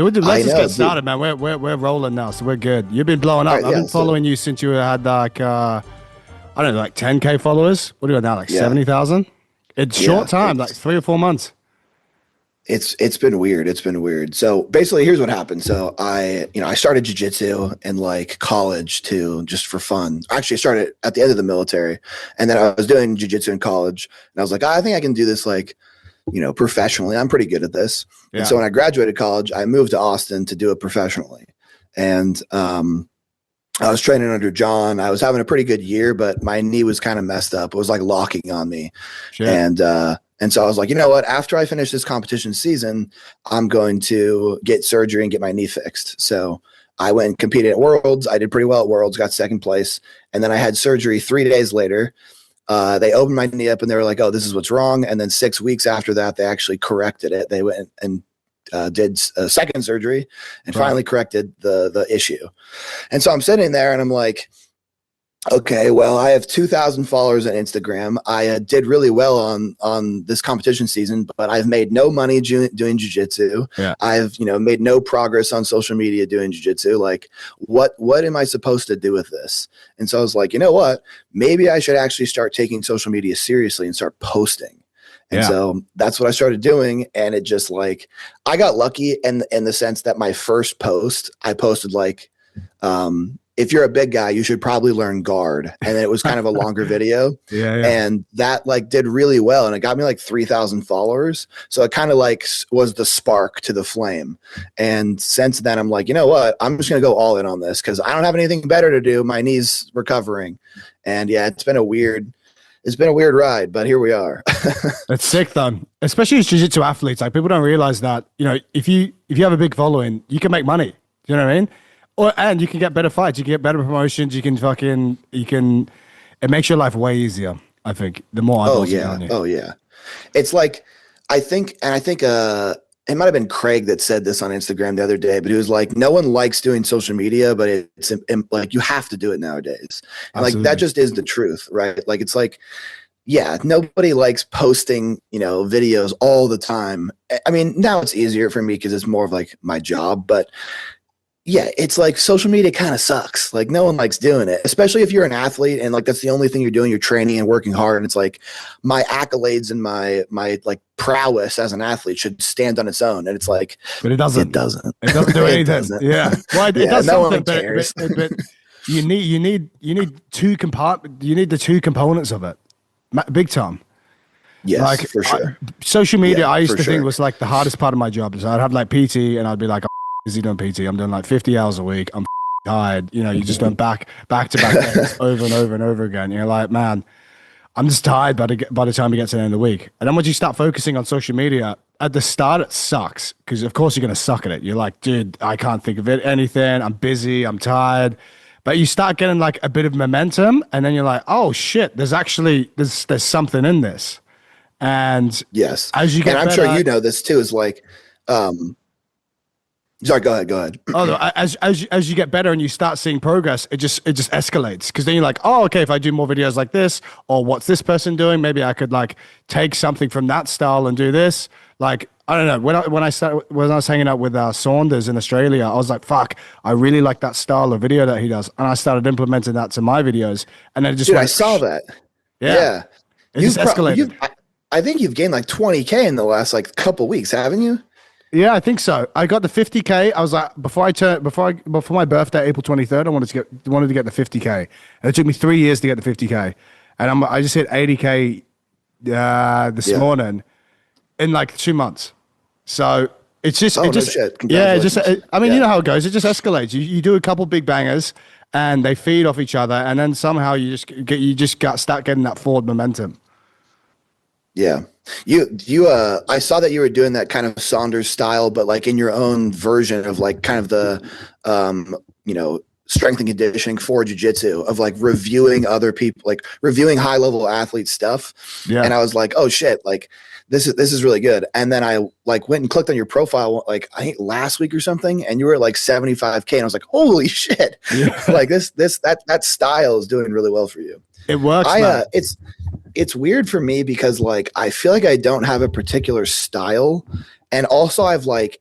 Dude, I let's just know, get dude. started, man. We're rolling now, so we're good. You've been blowing All up. right, I've yeah, been let's do it. following you since you had like I don't know, like 10K followers. What do you got now? Like Yeah, 70,000? It's short yeah. time, like 3 or 4 months. It's been weird. It's been weird. So basically, here's what happened. So I started jujitsu in like college too, just for fun. Actually, I started at the end of the military, and then I was doing jujitsu in college, and I was like, I think I can do this like, professionally. I'm pretty good at this. And Yeah. so when I graduated college, I moved to Austin to do it professionally, and I was training under John. I was having a pretty good year, but my knee was kind of messed up. It was like locking on me. Shit. And so I was like, you know what? After I finish this competition season, I'm going to get surgery and get my knee fixed. So I went and competed at Worlds. I did pretty well at Worlds, got second place. And then I had surgery 3 days later. They opened my knee up and they were like, oh, this is what's wrong. And then 6 weeks after that, they actually corrected it. They went and did a second surgery and Right. finally corrected the issue. And so I'm sitting there and I'm like, okay, well, I have 2,000 followers on Instagram. I did really well on this competition season, but I've made no money doing jiu-jitsu. Yeah. I've made no progress on social media doing jiu-jitsu. Like, what am I supposed to do with this? And so I was like, you know what? Maybe I should actually start taking social media seriously and start posting. And so that's what I started doing. And it just like, I got lucky in the sense that my first post, I posted like, if you're a big guy, you should probably learn guard. And then it was kind of a longer video. Yeah. And that like did really well. And it got me like 3,000 followers. So it kind of like was the spark to the flame. And since then I'm like, you know what? I'm just going to go all in on this because I don't have anything better to do. My knee's recovering. And yeah, it's been a weird ride, but here we are. It's sick though, especially as jiu-jitsu athletes. Like people don't realize that, if you have a big following, you can make money. You know what I mean? And you can get better fights, you can get better promotions, it makes your life way easier, I think, the more eyeballs you get on you. Oh yeah. It's like, I think it might have been Craig that said this on Instagram the other day, but he was like, no one likes doing social media, but it's like, you have to do it nowadays. And like, that just is the truth, right? Like, it's like, yeah, nobody likes posting, videos all the time. I mean, now it's easier for me because it's more of like my job, but yeah, it's like social media kind of sucks. Like no one likes doing it, especially if you're an athlete and like that's the only thing you're doing. You're training and working hard, and it's like my accolades and my like prowess as an athlete should stand on its own. And it's like, but it doesn't. It doesn't. It doesn't do anything. Doesn't. Yeah, well, it Yeah, does no something, one cares. but you need two You need the two components of it, big time. Yes, like for sure. Social media, Yeah, I used for to think sure. was like the hardest part of my job. So I'd have like PT, and I'd be like, is he doing PT? I'm doing like 50 hours a week. I'm tired. You just went back to back days over and over and over again. You're like, man, I'm just tired by the time you get to the end of the week. And then once you start focusing on social media, at the start it sucks because of course you're gonna suck at it. You're like, dude, I can't think of anything. I'm busy. I'm tired. But you start getting like a bit of momentum, and then you're like, oh shit, there's something in this. And yes, as you get, and I'm better, sure you know this too. Is like, sorry, go ahead. Oh, no, as you get better and you start seeing progress, it just escalates because then you're like, oh, okay, if I do more videos like this, or what's this person doing? Maybe I could like take something from that style and do this. Like I don't know. When I was hanging out with Saunders in Australia, I was like, fuck, I really like that style of video that he does, and I started implementing that to my videos, and then it just dude, went, I saw that. Yeah, it just escalated. I think you've gained like 20K in the last like couple weeks, haven't you? Yeah, I think so. I got the 50K. I was like, before my birthday, April 23rd, I wanted to get the 50K, and it took me 3 years to get the 50K, and I just hit 80K this morning in like 2 months. So it's just, shit. yeah, I mean, Yeah. you know how it goes. It just escalates. You do a couple big bangers, and they feed off each other, and then somehow you start getting that forward momentum. Yeah. I saw that you were doing that kind of Saunders style, but like in your own version of like kind of the, strength and conditioning for jiu-jitsu of like reviewing other people, like reviewing high level athlete stuff. Yeah. And I was like, oh shit, like this is really good. And then I like went and clicked on your profile, like I think last week or something. And you were at like 75K. And I was like, holy shit. Yeah. Like that style is doing really well for you. It works. It's weird for me because like I feel like I don't have a particular style, And also I've like,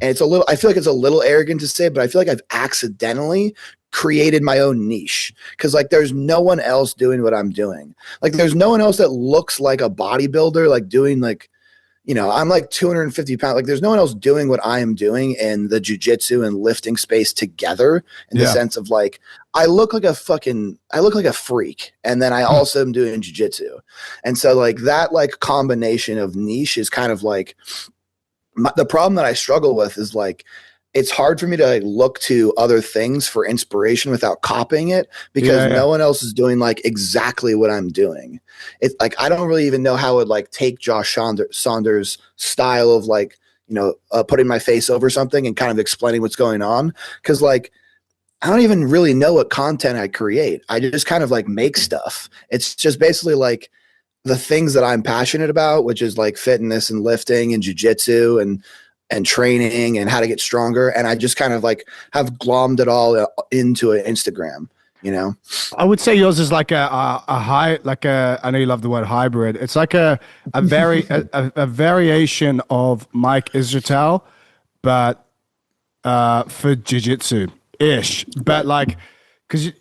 and it's a little, I feel like it's a little arrogant to say, but I feel like I've accidentally created my own niche because like there's no one else doing what I'm doing. Like there's no one else that looks like a bodybuilder, like doing like, you know, I'm like 250 pounds. Like there's no one else doing what I am doing in the jujitsu and lifting space together in the sense of like, I look like a freak. And then I also am doing jujitsu. And so like that like combination of niche is kind of like the problem that I struggle with is like, it's hard for me to like look to other things for inspiration without copying it because no one else is doing like exactly what I'm doing. It's like I don't really even know how it would like take Josh Saunders' style of like, you know, putting my face over something and kind of explaining what's going on because like I don't even really know what content I create. I just kind of like make stuff. It's just basically like the things that I'm passionate about, which is like fitness and lifting and jujitsu and training and how to get stronger. And I just kind of like have glommed it all into an Instagram, you know? I would say yours is like a high, like a, I know you love the word hybrid. It's like a variation of Mike Israetel, but for jiu-jitsu ish. But like, cause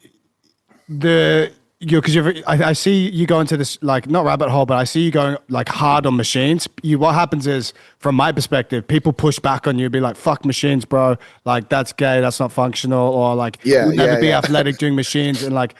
I see you go into this like not rabbit hole, but I see you going like hard on machines. What happens is, from my perspective, people push back on you, be like, "Fuck machines, bro! Like that's gay, that's not functional," or like, "You'll never be athletic doing machines." And like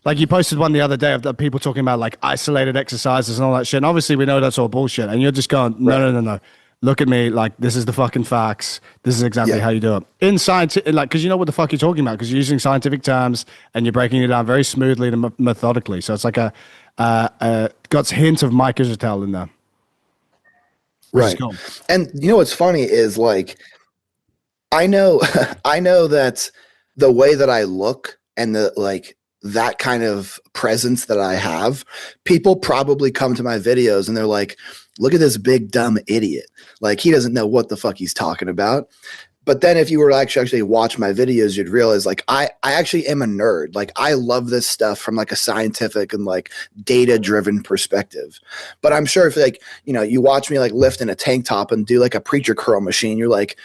you posted one the other day of the people talking about like isolated exercises and all that shit. And obviously, we know that's all bullshit. And you're just going, no. Look at me, like this is the fucking facts. This is exactly how you do it in science, like because you know what the fuck you're talking about because you're using scientific terms and you're breaking it down very smoothly and methodically. So it's like got a hint of Mike Israetel in there, right? Cool. And you know what's funny is like I know I know that the way that I look and the like that kind of presence that I have, people probably come to my videos and they're like, look at this big dumb idiot. Like he doesn't know what the fuck he's talking about. But then if you were to actually watch my videos, you'd realize like I actually am a nerd. Like I love this stuff from like a scientific and like data driven perspective. But I'm sure if like, you know, you watch me like lift in a tank top and do like a preacher curl machine, you're like,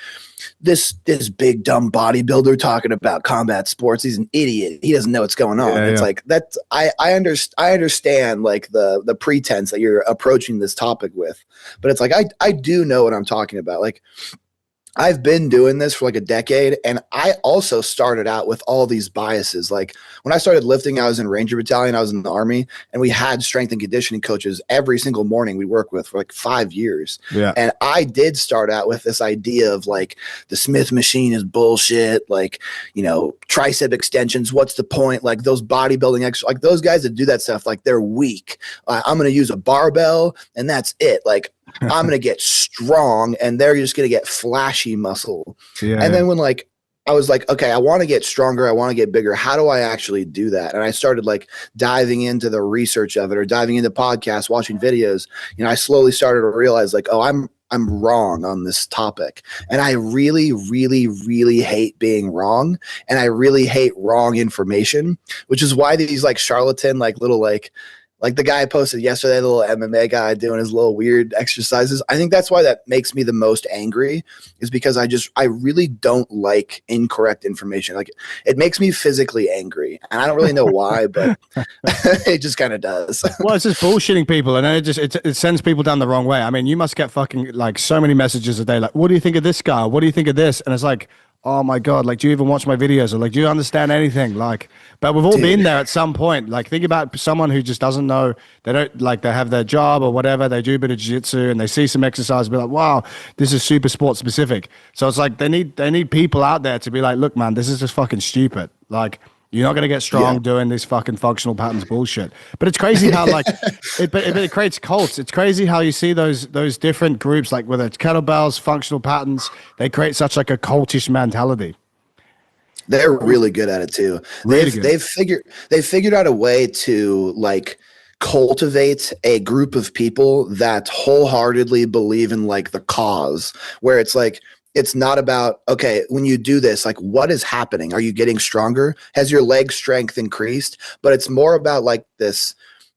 this big dumb bodybuilder talking about combat sports, he's an idiot. He doesn't know what's going on. It's like that I understand like the pretense that you're approaching this topic with. But it's like I do know what I'm talking about. Like I've been doing this for like a decade, and I also started out with all these biases. Like when I started lifting, I was in Ranger Battalion, I was in the Army, and we had strength and conditioning coaches every single morning we worked with for like 5 years. Yeah. And I did start out with this idea of like the Smith machine is bullshit, like, you know, tricep extensions, what's the point? Like those bodybuilding like those guys that do that stuff, like they're weak. I'm going to use a barbell and that's it. Like I'm going to get strong and they're just going to get flashy muscle. And then when like, I was like, okay, I want to get stronger. I want to get bigger. How do I actually do that? And I started like diving into the research of it or diving into podcasts, watching videos. You know, I slowly started to realize like, oh, I'm wrong on this topic. And I really, really, really hate being wrong. And I really hate wrong information, which is why these like charlatan, like little like the guy I posted yesterday, the little MMA guy doing his little weird exercises. I think that's why that makes me the most angry is because I really don't like incorrect information. Like it makes me physically angry and I don't really know why, but it just kind of does. Well, it's just bullshitting people and then it sends people down the wrong way. I mean, you must get fucking like so many messages a day. Like, what do you think of this guy? What do you think of this? And it's like, oh my God, like, do you even watch my videos? Or like, do you understand anything? Like, but we've all been there at some point. Like, think about someone who just doesn't know, they don't, like, they have their job or whatever, they do a bit of jiu-jitsu and they see some exercise and be like, wow, this is super sport specific. So it's like, they need people out there to be like, look, man, this is just fucking stupid. Like, you're not going to get strong doing this fucking functional patterns bullshit. But it's crazy how like it creates cults. It's crazy how you see those different groups, like whether it's kettlebells, functional patterns, they create such like a cultish mentality. They're really good at it too. They've figured out a way to like cultivate a group of people that wholeheartedly believe in like the cause, where it's like, it's not about, okay, when you do this, like what is happening? Are you getting stronger? Has your leg strength increased? But it's more about like this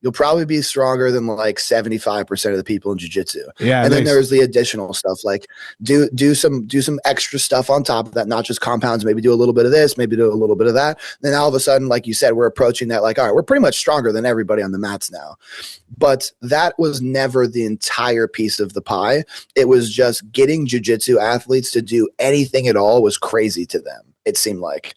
you'll probably be stronger than like 75% of the people in jiu-jitsu. Yeah, And then there's the additional stuff, like do some extra stuff on top of that, not just compounds, maybe do a little bit of this, maybe do a little bit of that. Then all of a sudden, like you said, we're approaching that, like, all right, we're pretty much stronger than everybody on the mats now. But that was never the entire piece of the pie. It was just getting jiu-jitsu athletes to do anything at all was crazy to them. It seemed like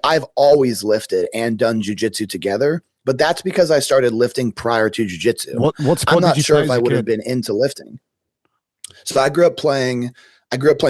I've always lifted and done jiu-jitsu together, but that's because I started lifting prior to jiu-jitsu. What sport I'm not did you sure play if as I a would have kid? been into lifting. So I grew up playing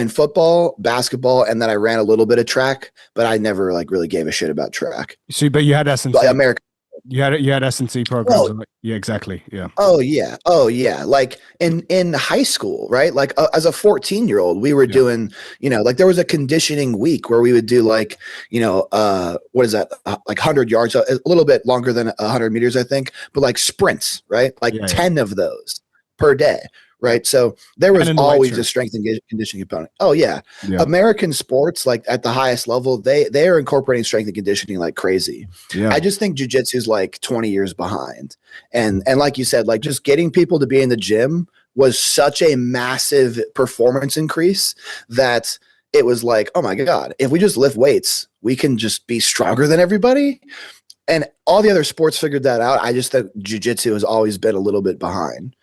football, basketball, and then I ran a little bit of track, but I never like really gave a shit about track. So, but you had But S&C. America. You had S&C programs. Well, Yeah, exactly. Yeah. oh yeah. Oh yeah. Like in high school, right? Like as a 14-year-old, we were doing, like there was a conditioning week where we would do like, what is that? Like 100 yards, a little bit longer than 100 meters, I think, but like sprints, right? Like 10 of those per day. Right. So there was always a strength and conditioning component. Oh yeah. American sports, like at the highest level, they are incorporating strength and conditioning like crazy. Yeah. I just think jiu-jitsu is like 20 years behind. And like you said, like just getting people to be in the gym was such a massive performance increase that it was like, oh my God, if we just lift weights, we can just be stronger than everybody. And all the other sports figured that out. I just think jiu-jitsu has always been a little bit behind.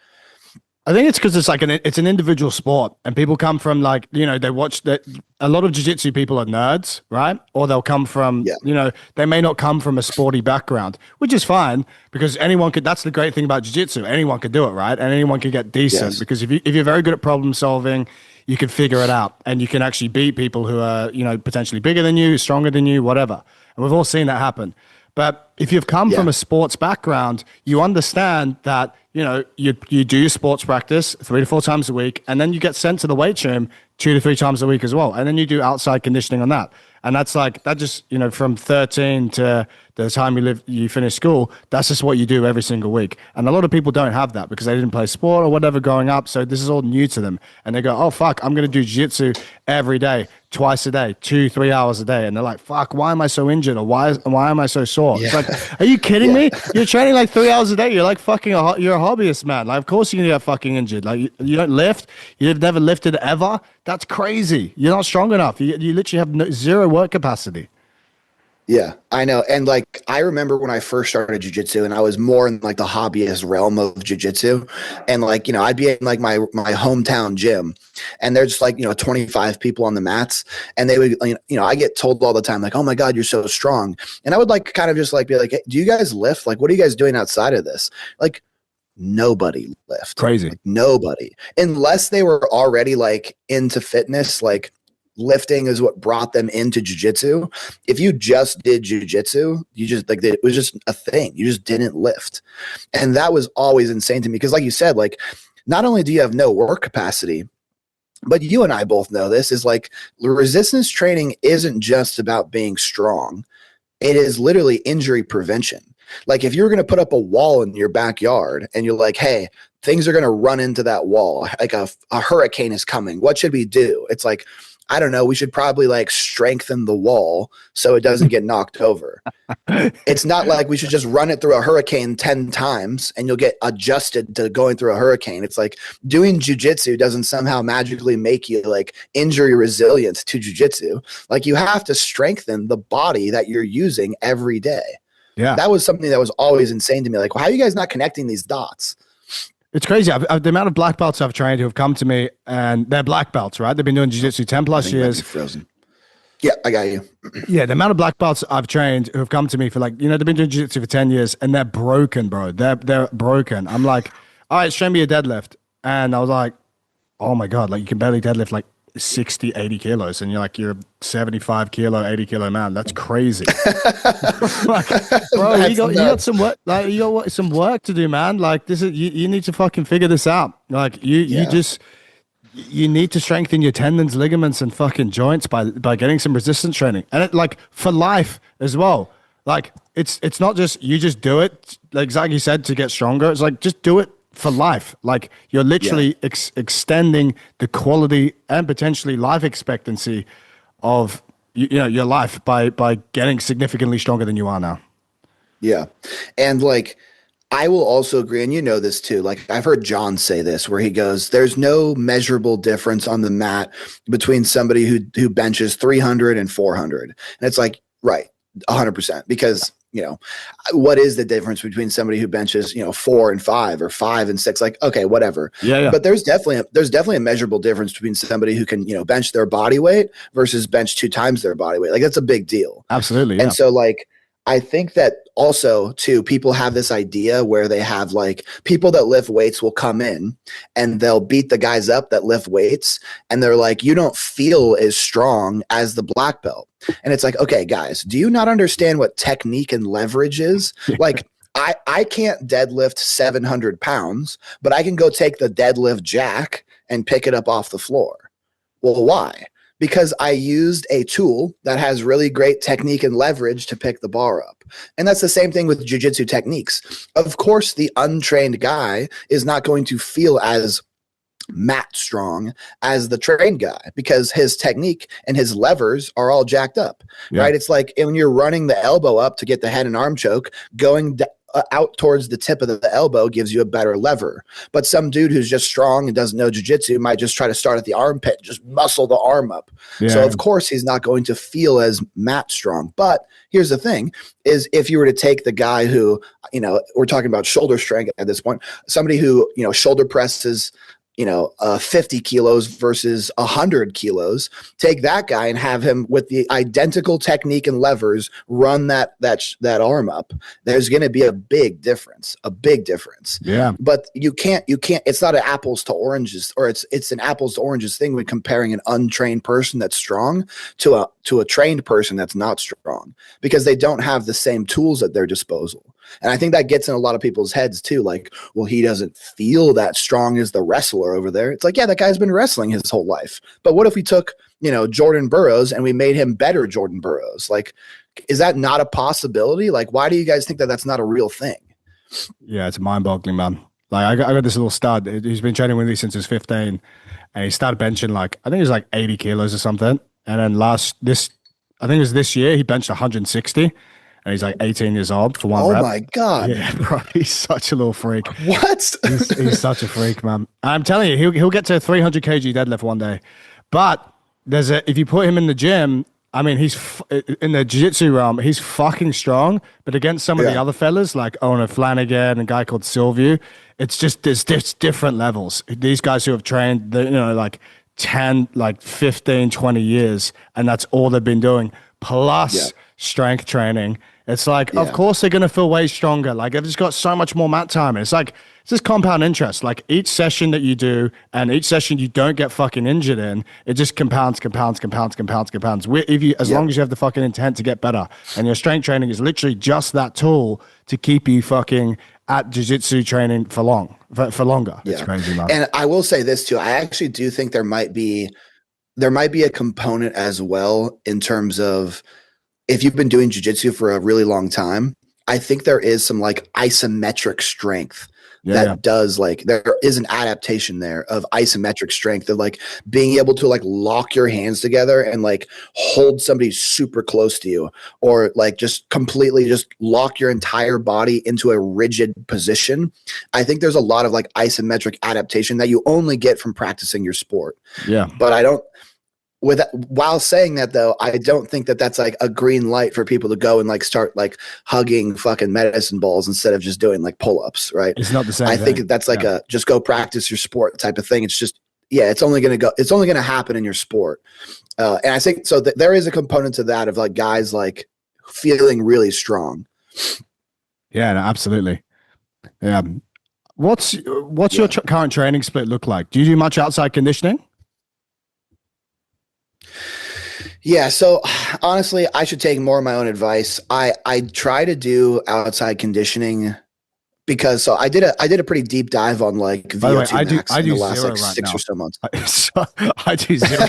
I think it's because it's an individual sport, and people come from like, they watch that. A lot of jiu-jitsu people are nerds, right? Or they'll come from, they may not come from a sporty background, which is fine because anyone could. That's the great thing about jiu-jitsu. Anyone could do it, right? And anyone can get decent because if you're very good at problem solving, you can figure it out, and you can actually beat people who are, potentially bigger than you, stronger than you, whatever. And we've all seen that happen. But if you've come from a sports background, you understand that, you do your sports practice 3 to 4 times a week, and then you get sent to the weight room 2 to 3 times a week as well. And then you do outside conditioning on that. And that's like, that just, from 13 to the time you finish school, that's just what you do every single week. And a lot of people don't have that because they didn't play sport or whatever growing up. So this is all new to them. And they go, oh, fuck, I'm going to do jiu-jitsu every day, twice a day, 2-3 hours a day. And they're like, fuck, why am I so injured? Or why am I so sore? Yeah. It's like, are you kidding me? You're training like 3 hours a day. You're like fucking, you're a hobbyist, man. Like, of course you're going to get fucking injured. Like you don't lift. You've never lifted ever. That's crazy. You're not strong enough. You literally have zero work capacity. Yeah, I know. And like, I remember when I first started jiu-jitsu and I was more in like the hobbyist realm of jiu-jitsu. And like, I'd be in like my hometown gym and there's like, 25 people on the mats and they would, I get told all the time, like, oh my God, you're so strong. And I would like kind of just like be like, hey, do you guys lift? Like, what are you guys doing outside of this? Like, nobody lift. Crazy. Like, nobody, unless they were already like into fitness, like lifting is what brought them into jiu-jitsu. If you just did jiu-jitsu, you just like, it was just a thing. You just didn't lift. And that was always insane to me. Cause like you said, like, not only do you have no work capacity, but you and I both know this is like resistance training isn't just about being strong. It is literally injury prevention. Like if you're going to put up a wall in your backyard and you're like, hey, things are going to run into that wall. Like a hurricane is coming. What should we do? It's like, I don't know. We should probably like strengthen the wall so it doesn't get knocked over. It's not like we should just run it through a hurricane 10 times and you'll get adjusted to going through a hurricane. It's like doing jiu-jitsu doesn't somehow magically make you like injury resilient to jiu-jitsu. Like you have to strengthen the body that you're using every day. Yeah. That was something that was always insane to me. Like, well, how are you guys not connecting these dots? It's crazy. The amount of black belts I've trained who have come to me and they're black belts, right? They've been doing jiu-jitsu 10 plus years. Frozen. Yeah, I got you. Yeah, the amount of black belts I've trained who have come to me for like, they've been doing jiu-jitsu for 10 years and they're broken, bro. They're broken. I'm like, all right, train me a deadlift. And I was like, oh my God, like you can barely deadlift like 60, 80 kilos. And you're like, you're a 75 kilo, 80 kilo man. That's crazy. Like, bro, you got some work, like you got some work to do, man. Like this is, you need to fucking figure this out. Like you need to strengthen your tendons, ligaments, and fucking joints by getting some resistance training. And it, like for life as well. Like it's not just, you just do it, like exactly you said, to get stronger. It's like, just do it for life. Like you're literally extending the quality and potentially life expectancy of your life by getting significantly stronger than you are now. Yeah. And like I will also agree, and you know this too. Like I've heard John say this, where he goes, "There's no measurable difference on the mat between somebody who benches 300 and 400." And it's like, right, 100%, because what is the difference between somebody who benches 4 and 5 or 5 and 6? Like, okay, whatever. Yeah. But there's definitely a measurable difference between somebody who can bench their body weight versus bench 2 times their body weight. Like that's a big deal. Absolutely. Yeah. And so like I think that also too, people have this idea where they have like people that lift weights will come in and they'll beat the guys up that lift weights, and they're like, you don't feel as strong as the black belt. And it's like, okay, guys, do you not understand what technique and leverage is? Like I can't deadlift 700 pounds, but I can go take the deadlift jack and pick it up off the floor. Well, why? Because I used a tool that has really great technique and leverage to pick the bar up. And that's the same thing with jiu-jitsu techniques. Of course, the untrained guy is not going to feel as mat strong as the trained guy because his technique and his levers are all jacked up, right? It's like when you're running the elbow up to get the head and arm choke, going out towards the tip of the elbow gives you a better lever. But some dude who's just strong and doesn't know jiu-jitsu might just try to start at the armpit, just muscle the arm up. So of course he's not going to feel as mat strong. But here's the thing is, if you were to take the guy who, we're talking about shoulder strength at this point, somebody who, shoulder presses 50 kilos versus 100 kilos, take that guy and have him with the identical technique and levers run that arm up. There's going to be a big difference. Yeah. But you can't, it's not an apples to oranges, or it's an apples to oranges thing when comparing an untrained person that's strong to a trained person that's not strong, because they don't have the same tools at their disposal. And I think that gets in a lot of people's heads too. Like, well, he doesn't feel that strong as the wrestler over there. It's like, yeah, that guy's been wrestling his whole life. But what if we took, Jordan Burroughs and we made him better Jordan Burroughs? Like, is that not a possibility? Like, why do you guys think that that's not a real thing? Yeah, it's mind-boggling, man. Like, I got this little stud. He's been training with me since he was 15, and he started benching like, I think it was like 80 kilos or something. And then I think it was this year, he benched 160. And he's like 18 years old for one rep. Oh my God. Yeah, bro. He's such a little freak. What? He's such a freak, man. I'm telling you, he'll get to 300 kg deadlift one day. But if you put him in the gym, I mean, he's in the jiu-jitsu realm, he's fucking strong. But against some of the other fellas, like Ona Flanagan and a guy called Sylvia, it's just, there's different levels. These guys who have trained, like 10, like 15, 20 years, and that's all they've been doing, plus strength training. It's like, of course they're going to feel way stronger. Like they've just got so much more mat time. It's like, it's just compound interest. Like each session that you do and each session you don't get fucking injured in, it just compounds. As long as you have the fucking intent to get better, and your strength training is literally just that tool to keep you fucking at jiu-jitsu training for longer. It's crazy, man. And I will say this too. I actually do think there might be a component as well in terms of, if you've been doing jiu-jitsu for a really long time, I think there is some like isometric strength does, like, there is an adaptation there of isometric strength, of like being able to like lock your hands together and like hold somebody super close to you, or like just completely just lock your entire body into a rigid position. I think there's a lot of like isometric adaptation that you only get from practicing your sport. Yeah. But while saying that though, I don't think that that's like a green light for people to go and like start like hugging fucking medicine balls instead of just doing like pull-ups, right? It's not the same. I think that's like a just go practice your sport type of thing. It's just, it's only going to happen in your sport. And I think so there is a component to that of like guys like feeling really strong. Yeah, no, absolutely. Yeah. What's your current training split look like? Do you do much outside conditioning? Yeah, so honestly, I should take more of my own advice. I try to do outside conditioning because I did a pretty deep dive on like VO2 max in the last like 6 or so months. I do zero.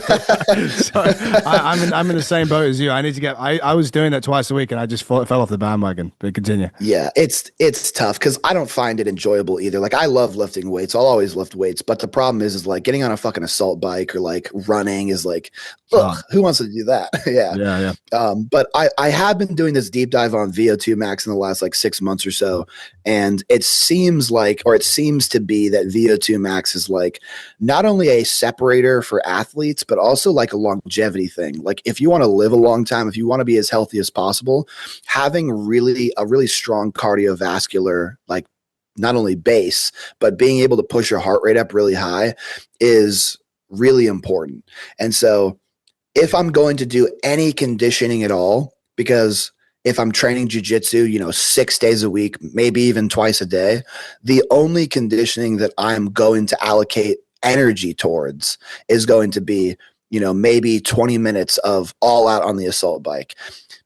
I'm in the same boat as you. I need to get. I was doing that twice a week and I just fell off the bandwagon. But continue. Yeah, it's tough because I don't find it enjoyable either. Like I love lifting weights. I'll always lift weights, but the problem is like getting on a fucking assault bike or like running is like, ugh, who wants to do that? Yeah. But I have been doing this deep dive on VO2 max in the last like 6 months or so, and it seems like, or it seems to be, that VO2 max is like not only a separator for athletes, but also like a longevity thing. Like if you want to live a long time, if you want to be as healthy as possible, having a really strong cardiovascular, like not only base, but being able to push your heart rate up really high is really important. And so if I'm going to do any conditioning at all, because if I'm training jujitsu, 6 days a week, maybe even twice a day, the only conditioning that I'm going to allocate energy towards is going to be, maybe 20 minutes of all out on the assault bike.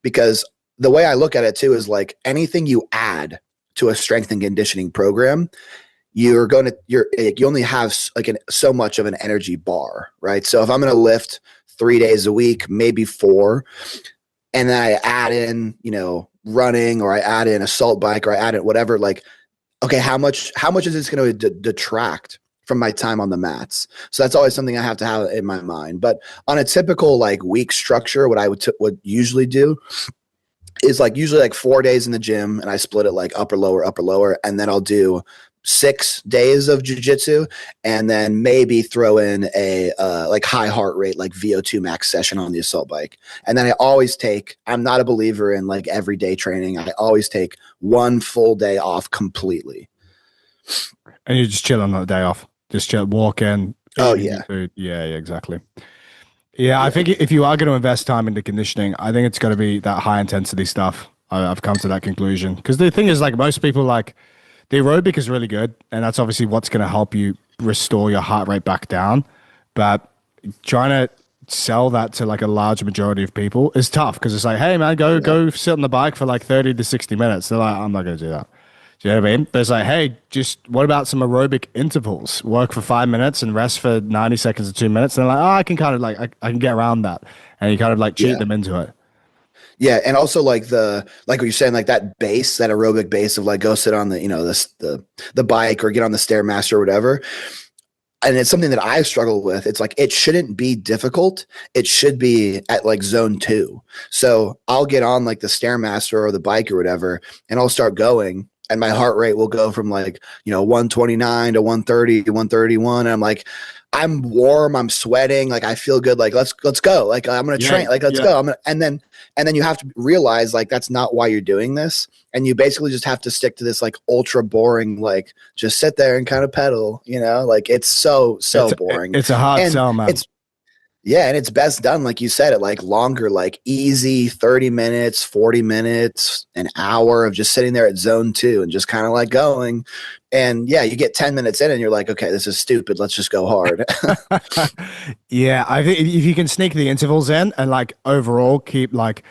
Because the way I look at it too is like anything you add to a strength and conditioning program, you only have like so much of an energy bar, right? So if I'm going to lift 3 days a week, maybe 4, and then I add in, running, or I add in assault bike, or I add in whatever, like, okay, how much is this going to detract from my time on the mats? So that's always something I have to have in my mind. But on a typical like week structure, what I would usually do is like usually like 4 days in the gym, and I split it like upper, lower, and then I'll do 6 days of jujitsu, and then maybe throw in a like high heart rate, like VO2 max session on the assault bike. And then I'm not a believer in like everyday training. I always take 1 full day off completely. And you just chill on that day off. Just chill, walk in. Oh eat yeah. food. Yeah, exactly. Yeah, I think if you are going to invest time into conditioning, I think it's got to be that high intensity stuff. I've come to that conclusion because the thing is, like most people, like the aerobic is really good, and that's obviously what's going to help you restore your heart rate back down. But trying to sell that to like a large majority of people is tough because it's like, hey man, go sit on the bike for like 30 to 60 minutes. They're like, I'm not going to do that. Do you know what I mean? But it's like, hey, just what about some aerobic intervals? Work for 5 minutes and rest for 90 seconds or 2 minutes. And they're like, oh, I can kind of like, I can get around that. And you kind of like cheat them into it. Yeah, and also like what you're saying, like that base, that aerobic base of like go sit on the the bike or get on the stairmaster or whatever. And it's something that I struggle with. It's like it shouldn't be difficult. It should be at like zone 2. So I'll get on like the stairmaster or the bike or whatever, and I'll start going, and my heart rate will go from like 129 to 130 to 131, and I'm like, I'm warm, I'm sweating, like I feel good, like let's go, like I'm gonna train, like let's go. And then you have to realize like that's not why you're doing this, and you basically just have to stick to this like ultra boring, like just sit there and kind of pedal, like it's so boring. It's a hard sell, man. And it's best done, like you said, at like longer, like easy 30 minutes, 40 minutes, an hour of just sitting there at zone 2 and just kind of like going. And yeah, you get 10 minutes in and you're like, okay, this is stupid. Let's just go hard. Yeah, I think if you can sneak the intervals in and like overall keep like,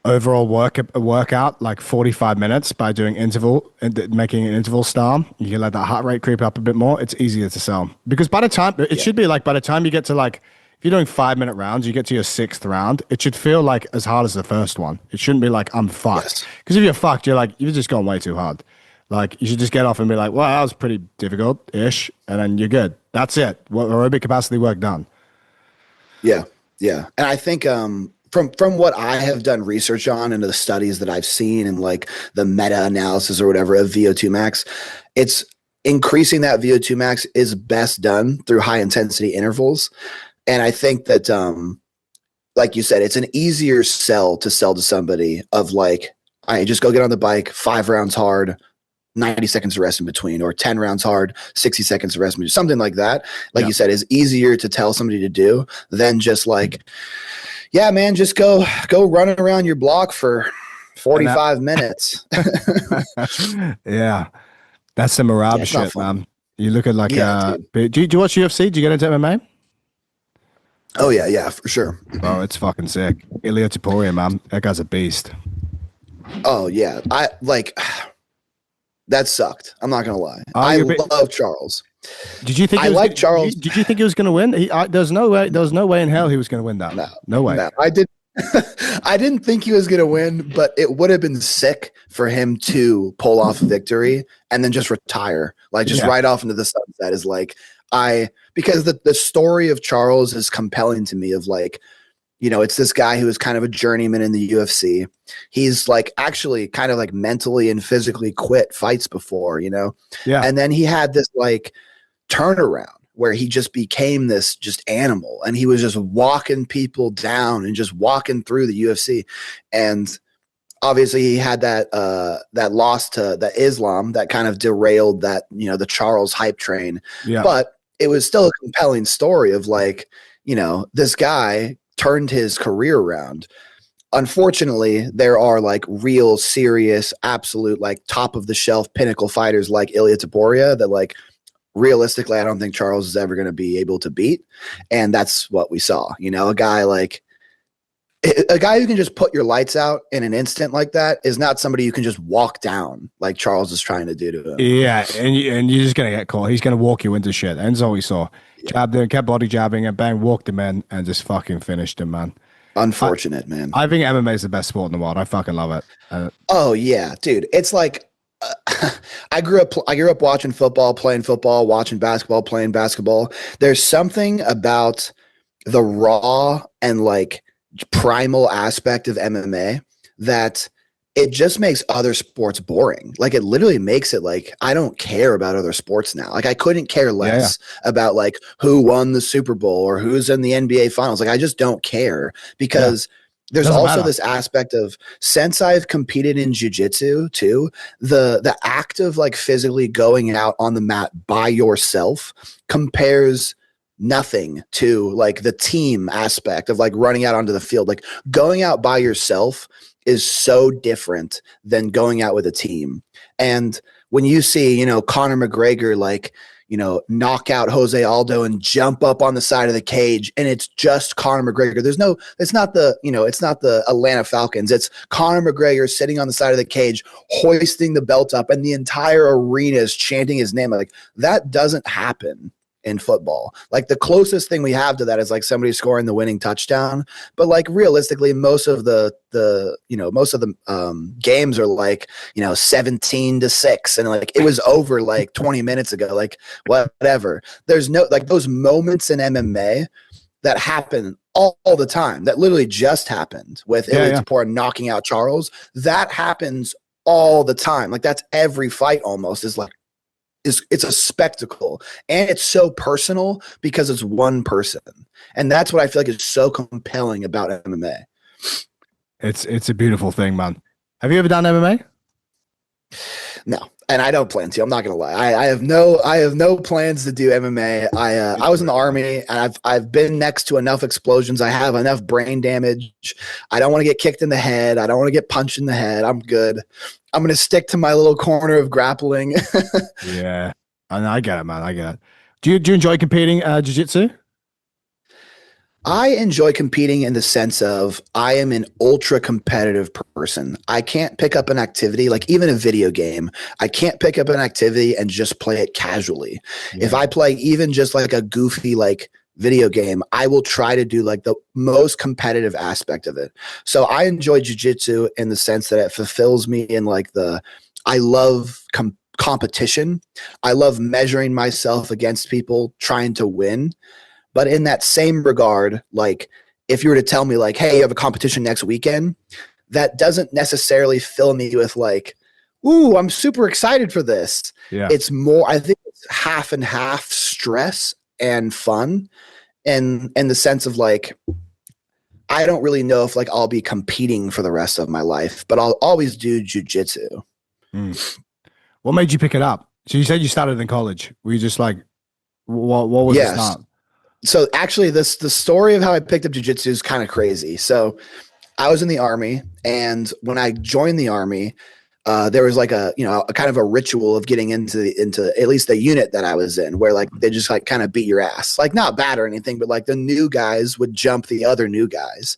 overall workout like 45 minutes by doing interval and making an interval style, you can let that heart rate creep up a bit more. It's easier to sell because by the time it should be like by the time you get to like if you're doing 5-minute rounds, you get to your 6th round, it should feel like as hard as the first one. It shouldn't be like I'm fucked because if you're fucked, you've just gone way too hard. Like you should just get off and be like, well, that was pretty difficult ish, and then you're good. That's it. Aerobic capacity work done. Yeah, and I think from what I have done research on and the studies that I've seen and like the meta analysis or whatever of VO2 max, it's increasing that VO2 max is best done through high intensity intervals. And I think that, like you said, it's an easier sell to somebody of like, I just go get on the bike, 5 rounds hard, 90 seconds of rest in between, or 10 rounds hard, 60 seconds of rest in between, something like that. Like you said, is easier to tell somebody to do than just like, yeah, man, just go run around your block for 45 minutes. Yeah. That's the morale shit, man. You look at like, do you watch UFC? Do you get into MMA? Oh yeah, for sure. Bro, it's fucking sick. Ilya Taporia, man. That guy's a beast. Oh yeah. That sucked. I'm not gonna lie. I love Charles. Did you think Charles? Did you think he was gonna win? There's no way in hell he was gonna win that. No way. No, I did. I didn't think he was gonna win, but it would have been sick for him to pull off victory and then just retire, like just right off into the sunset. Is like because the story of Charles is compelling to me. Of like It's this guy who is kind of a journeyman in the UFC. He's like actually kind of like mentally and physically quit fights before, Yeah. and then he had this like turnaround where he just became this just animal, and he was just walking people down and just walking through the UFC. And obviously he had that loss to the Islam that kind of derailed that, the Charles hype train. Yeah. But it was still a compelling story of like, this guy turned his career around. Unfortunately, there are like real serious, absolute, like top of the shelf pinnacle fighters like Ilia Topuria that like realistically, I don't think Charles is ever going to be able to beat. And that's what we saw, a guy who can just put your lights out in an instant like that is not somebody you can just walk down like Charles is trying to do to him. Yeah, and you're just gonna get caught. He's gonna walk you into shit. And that's all we saw. Yeah. Jabbed him, kept body jabbing, and bang, walked him in, and just fucking finished him, man. Unfortunate, man. I think MMA is the best sport in the world. I fucking love it. Oh yeah, dude. It's like I grew up watching football, playing football, watching basketball, playing basketball. There's something about the raw and like primal aspect of MMA that it just makes other sports boring. Like it literally makes it like I don't care about other sports now. Like I couldn't care less about like who won the Super Bowl or who's in the NBA finals. Like I just don't care because there's Doesn't also matter. this aspect of since I've competed in jiu-jitsu too, the act of like physically going out on the mat by yourself compares nothing to like the team aspect of like running out onto the field. Like going out by yourself is so different than going out with a team. And when you see, Conor McGregor like, knock out Jose Aldo and jump up on the side of the cage, and it's just Conor McGregor. It's not the Atlanta Falcons. It's Conor McGregor sitting on the side of the cage, hoisting the belt up, and the entire arena is chanting his name. Like that doesn't happen in football. Like the closest thing we have to that is like somebody scoring the winning touchdown. But like realistically, most of the games are like, 17-6. And like, it was over like 20 minutes ago, like whatever. There's no, like those moments in MMA that happen all the time. That literally just happened with Ilia Topuria knocking out Charles. That happens all the time. Like that's every fight almost is like, it's a spectacle, and it's so personal because it's one person, and that's what I feel like is so compelling about MMA. It's a beautiful thing, man. Have you ever done MMA? No, and I don't plan to. I'm not gonna lie. I have no plans to do MMA. I was in the army, and I've been next to enough explosions. I have enough brain damage. I don't want to get kicked in the head. I don't want to get punched in the head. I'm good. I'm gonna stick to my little corner of grappling. Yeah, I get it, man. I get it. Do you enjoy competing jiu-jitsu? I enjoy competing in the sense of I am an ultra competitive person. I can't pick up an activity, like even a video game. I can't pick up an activity and just play it casually. Yeah. If I play even just like a goofy like video game, I will try to do like the most competitive aspect of it. So I enjoy jiu-jitsu in the sense that it fulfills me in like I love competition. I love measuring myself against people trying to win. But in that same regard, like if you were to tell me like, hey, you have a competition next weekend, that doesn't necessarily fill me with like, ooh, I'm super excited for this. Yeah. It's more, I think it's half and half stress and fun. And in the sense of like, I don't really know if like I'll be competing for the rest of my life, but I'll always do jiu-jitsu. What made you pick it up? So you said you started in college. Were you just like, what was the start? So actually the story of how I picked up jiu-jitsu is kind of crazy. So I was in the army, and when I joined the army, there was like a kind of a ritual of getting into at least the unit that I was in, where like they just like kind of beat your ass, like not bad or anything, but like the new guys would jump the other new guys.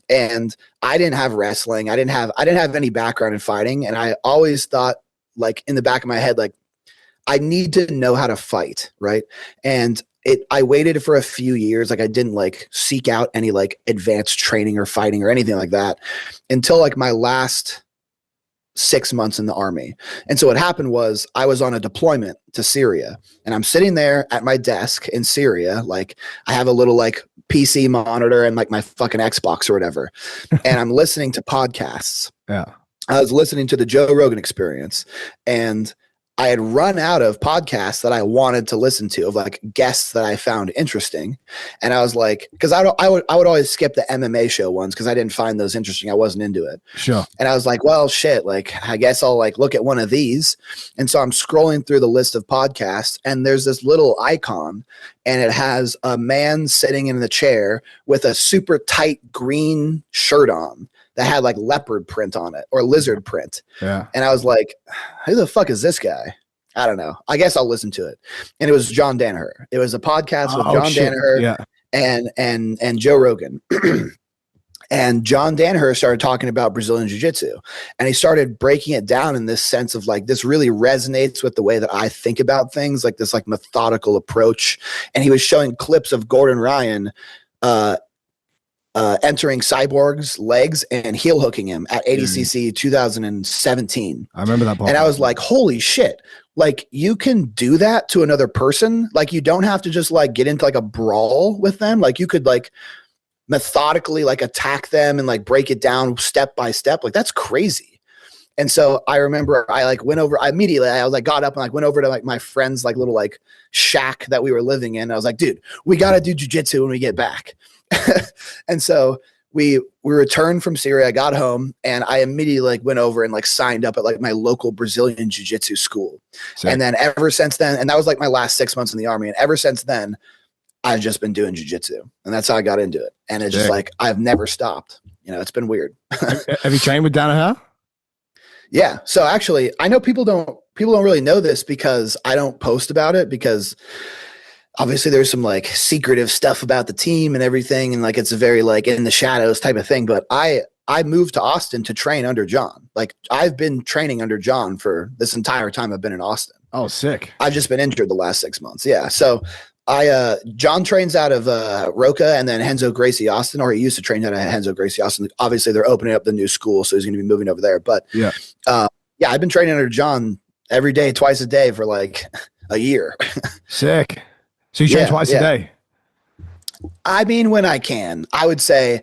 And I didn't have wrestling. I didn't have any background in fighting. And I always thought like in the back of my head, like I need to know how to fight. Right. And I waited for a few years. Like I didn't like seek out any like advanced training or fighting or anything like that until like my last 6 months in the army. And so what happened was I was on a deployment to Syria, and I'm sitting there at my desk in Syria. Like I have a little like PC monitor and like my fucking Xbox or whatever. And I'm listening to podcasts. Yeah. I was listening to the Joe Rogan Experience, and I had run out of podcasts that I wanted to listen to, of like guests that I found interesting. And I was like, because I would always skip the MMA show ones because I didn't find those interesting. I wasn't into it. Sure. And I was like, well, shit, like I guess I'll like look at one of these. And so I'm scrolling through the list of podcasts, and there's this little icon, and it has a man sitting in the chair with a super tight green shirt on that had like leopard print on it or lizard print. Yeah. And I was like, who the fuck is this guy? I don't know. I guess I'll listen to it. And it was John Danaher. It was a podcast with John Danaher and Joe Rogan. And John Danaher started talking about Brazilian Jiu-Jitsu, and he started breaking it down in this sense of like, this really resonates with the way that I think about things, like this like methodical approach. And he was showing clips of Gordon Ryan, entering Cyborg's legs and heel hooking him at ADCC 2017. I remember that part. And I was like, holy shit. Like you can do that to another person. Like you don't have to just like get into like a brawl with them. Like you could like methodically like attack them and like break it down step by step. Like that's crazy. And so I remember I like went over immediately. I was like, got up and like went over to like my friend's like little like shack that we were living in. I was like, dude, we got to do jiu-jitsu when we get back. And so we returned from Syria. I got home, and I immediately like went over and like signed up at like my local Brazilian jiu-jitsu school. Sick. And then ever since then, and that was like my last 6 months in the army. And ever since then, I've just been doing jiu-jitsu, and that's how I got into it. And it's just like, I've never stopped, you know, it's been weird. Have you trained with Danaher? Yeah. So actually I know people don't really know this because I don't post about it, because obviously there's some like secretive stuff about the team and everything. And like, it's a very like in the shadows type of thing. But I moved to Austin to train under John. Like I've been training under John for this entire time I've been in Austin. Oh, sick. I've just been injured the last 6 months. Yeah. So John trains out of Roca and then Renzo Gracie Austin, or he used to train out of Renzo Gracie Austin. Obviously they're opening up the new school, so he's going to be moving over there. But yeah, I've been training under John every day, twice a day for like a year. Sick. So you train twice a day? I mean, when I can. I would say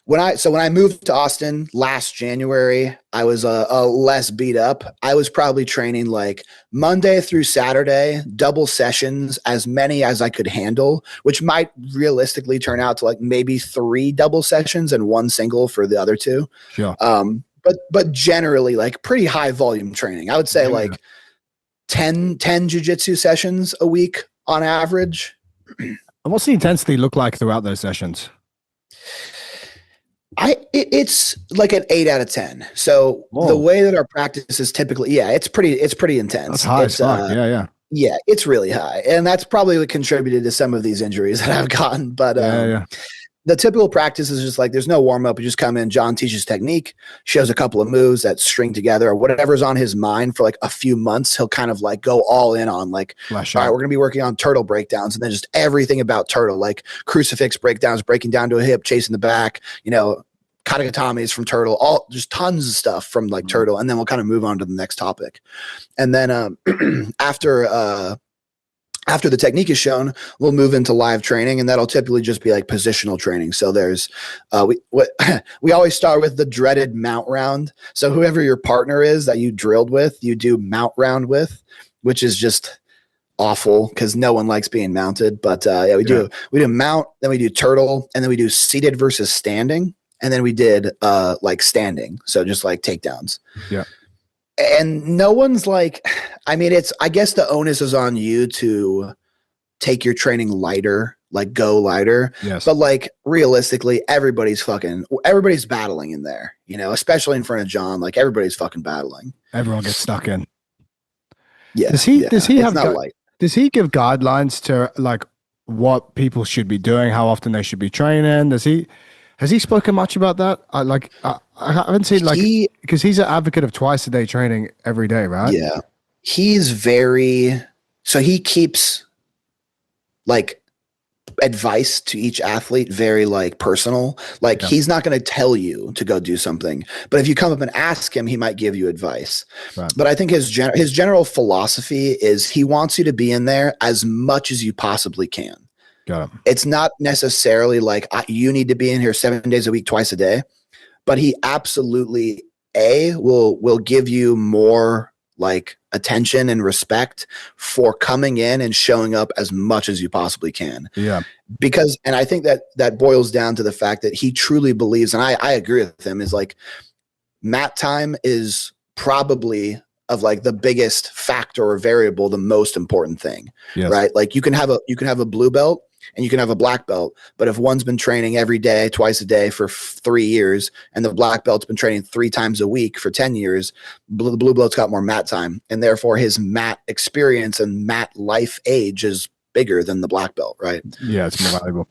when I moved to Austin last January, I was less beat up. I was probably training like Monday through Saturday, double sessions, as many as I could handle, which might realistically turn out to like maybe 3 double sessions and 1 single for the other 2. Sure. But generally like pretty high volume training. I would say like 10 jiu-jitsu sessions a week on average. And what's the intensity look like throughout those sessions? It's like an 8 out of 10. So the way that our practice is typically, it's pretty intense. That's high as fuck. Yeah, it's really high. And that's probably what contributed to some of these injuries that I've gotten. But the typical practice is just like, there's no warm up. You just come in, John teaches technique, shows a couple of moves that string together, or whatever's on his mind for like a few months. He'll kind of like go all in on like, all right, we're going to be working on turtle breakdowns, and then just everything about turtle, like crucifix breakdowns, breaking down to a hip, chasing the back, you know, katagatamis from turtle, all just tons of stuff from like turtle. And then we'll kind of move on to the next topic. And then after the technique is shown, we'll move into live training, and that'll typically just be like positional training. So there's, we always start with the dreaded mount round. So whoever your partner is that you drilled with, you do mount round with, which is just awful because no one likes being mounted. But we do mount, then we do turtle, and then we do seated versus standing. And then we did like standing. So just like takedowns. Yeah. And no one's like, I mean, I guess the onus is on you to take your training lighter, like go lighter. Yes. But like realistically, everybody's battling in there, you know, especially in front of John, like everybody's fucking battling. Everyone gets stuck in. Yeah. Does he give guidelines to like what people should be doing, how often they should be training? Has he spoken much about that? I haven't seen because he's an advocate of twice a day training every day, right? Yeah. He keeps like advice to each athlete very like personal. Like Yeah. he's not going to tell you to go do something, but if you come up and ask him, he might give you advice. Right. But I think his general philosophy is he wants you to be in there as much as you possibly can. Got it. It's not necessarily like you need to be in here 7 days a week, twice a day, but he absolutely will give you more like attention and respect for coming in and showing up as much as you possibly can. Yeah. Because, and I think that boils down to the fact that he truly believes, and I agree with him, is like mat time is probably of like the biggest factor or variable, the most important thing, Yes. right? Like you can have a blue belt and you can have a black belt, but if one's been training every day, twice a day for 3 years, and the black belt's been training 3 times a week for 10 years, the blue belt's got more mat time, and therefore his mat experience and mat life age is bigger than the black belt, right? Yeah, it's more valuable.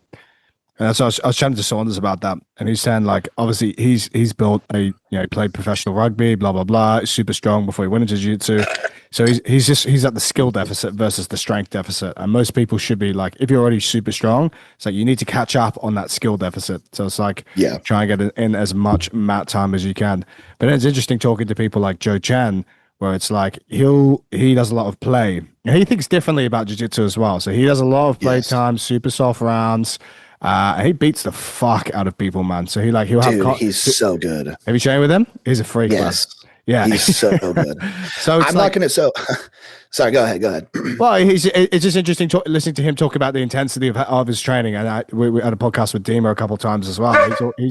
And so I was chatting to Saunders about that, and he's saying like, obviously he's built he played professional rugby, blah blah blah, super strong before he went into jiu-jitsu. So he's at the skill deficit versus the strength deficit, and most people should be like, if you're already super strong, it's like you need to catch up on that skill deficit. So it's like, try and get in as much mat time as you can. But then it's interesting talking to people like Joe Chen, where it's like he does a lot of play, and he thinks differently about jiu-jitsu as well. So he does a lot of play time, super soft rounds. He beats the fuck out of people, man. So he'll have. He's so good. Have you trained with him? He's a freak. Yes. Man. Yeah, he's so good. So I'm not gonna. So, sorry. Go ahead. Well, it's just interesting listening to him talk about the intensity of his training. And we had a podcast with Dima a couple of times as well.